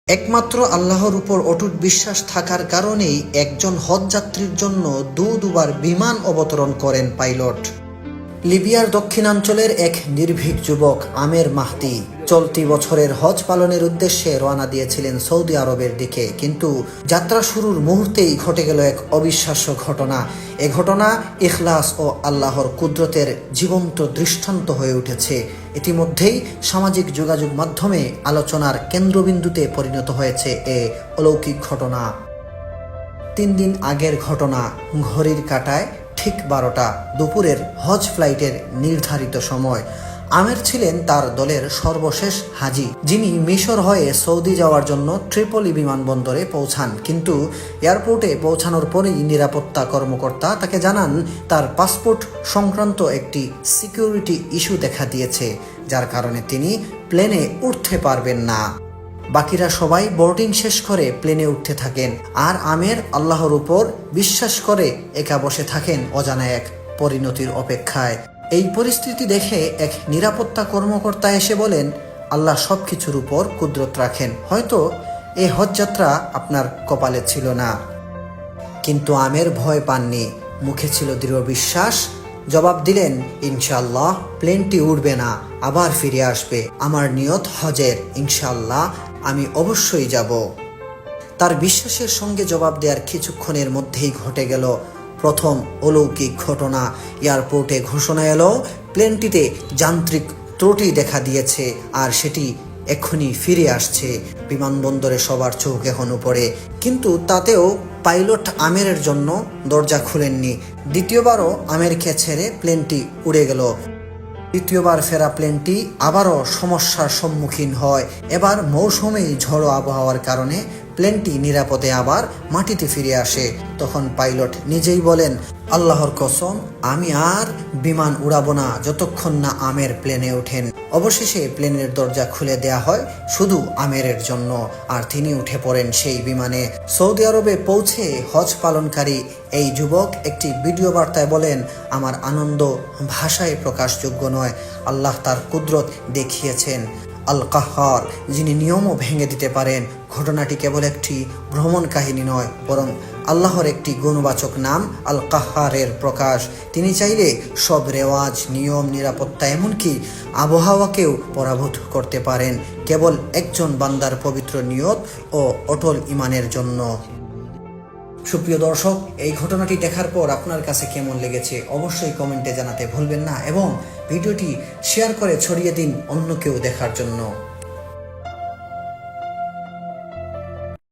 একমাত্র আল্লাহর উপর অটুট বিশ্বাস থাকার কারণেই একজন হজযাত্রীর জন্য দুবার বিমান অবতরণ করেন পাইলট। লিবিয়ার দক্ষিণাঞ্চলের এক নির্ভীক যুবক আমের মাহদি চলতি বছরের হজ পালনের উদ্দেশ্যে রওনা দিয়েছিলেন সৌদি আরবের দিকে, কিন্তু যাত্রা শুরুর মুহূর্তেই ঘটে গেল এক অবিশ্বাস্য ঘটনা। এ ঘটনা ইখলাস ও আল্লাহর কুদরতের জীবন্ত দৃষ্টান্ত হয়ে উঠেছে। ইতিমধ্যেই সামাজিক যোগাযোগ মাধ্যমে আলোচনার কেন্দ্রবিন্দুতে পরিণত হয়েছে এ অলৌকিক ঘটনা। 3 দিন আগের ঘটনা। ঘড়ির কাঁটায় ঠিক 12টা, দুপুরের হজ ফ্লাইটের নির্ধারিত সময়। আমের ছিলেন তার দলের সর্বশেষ হাজি, যিনি মিশর হয়ে সৌদি যাওয়ার জন্য ট্রিপলি বিমানবন্দরে পৌঁছান। কিন্তু এয়ারপোর্টে পৌঁছানোর পরেই নিরাপত্তা কর্মকর্তা তাকে জানান তার পাসপোর্ট সংক্রান্ত একটি সিকিউরিটি ইস্যু দেখা দিয়েছে, যার কারণে তিনি প্লেনে উঠতে পারবেন না। বাকিরা সবাই বোর্ডিং শেষ করে প্লেনে উঠতে থাকেন, আর আমের আল্লাহর উপর বিশ্বাস করে একা বসে থাকেন অজানা এক পরিণতির অপেক্ষায়। এই পরিস্থিতি দেখে এক নিরাপত্তা কর্মকর্তা এসে বলেন, আল্লাহ সবকিছুর উপর কুদরত রাখেন, হয়তো এই হজযাত্রা আপনার কপালে ছিল না। কিন্তু আমের ভয় পাননি, মুখে ছিল দৃঢ় বিশ্বাস। জবাব দিলেন, ইনশাআল্লাহ প্লেনটি উড়বে না, আবার ফিরে আসবে। আমার নিয়ত হজের, ইনশাআল্লাহ আমি অবশ্যই যাব। তার বিশ্বাসের সঙ্গে জবাব দেওয়ার কিছুক্ষণের মধ্যেই ঘটে গেল প্রথম অলৌকিক ঘটনা। এয়ারপোর্টে ঘোষণা এলো প্লেনটিতে যান্ত্রিক ত্রুটি দেখা দিয়েছে, আর সেটি এক্ষুনি ফিরে আসছে। বিমানবন্দরে সবার চোখ এখন উপরে, কিন্তু তাতেও পাইলট আমেরের জন্য দরজা খুলেননি। দ্বিতীয়বারও আমেরকে ছেড়ে প্লেনটি উড়ে গেল। তৃতীয়বার ফেরা প্লেনটি আবারও সমস্যার সম্মুখীন হয়। এবার মৌসুমী ঝড়ো আবহাওয়ার কারণে প্লেনটি নিরাপদে আবার মাটিতে ফিরে আসে। তখন পাইলট নিজেই বলেন, আল্লাহর কসম, আমি আর বিমান উড়াবো না যতক্ষণ না আমের প্লেনে ওঠেন। অবশেষে প্লেনের দরজা খুলে দেয়া হয় শুধু আমেরের জন্য, আর তিনি উঠে পড়েন সেই বিমানে। সৌদি আরবে পৌঁছে হজ পালনকারী এই যুবক একটি ভিডিও বার্তায় বলেন, আমার আনন্দ ভাষায় প্রকাশযোগ্য নয়। আল্লাহ তার কুদরত দেখিয়েছেন। আল কাহ্হার, যিনি নিয়মও ভেঙে দিতে পারেন। ঘটনাটি কেবল একটি ভ্রমণ কাহিনী নয়, বরং আল্লাহর একটি গুণবাচক নাম আল কাহ্হারের প্রকাশ। তিনি চাইলে সব রেওয়াজ, নিয়ম, নিরাপত্তা, এমনকি আবহাওয়াকেও পরাভূত করতে পারেন, কেবল একজন বান্দার পবিত্র নিয়ত ও অটল ঈমানের জন্য। সুপ্রিয় দর্শক, এই ঘটনাটি দেখার পর আপনার কাছে কেমন লেগেছে অবশ্যই কমেন্টে জানাতে ভুলবেন না, এবং ভিডিওটি শেয়ার করে ছড়িয়ে দিন অন্য কেউ দেখার জন্য।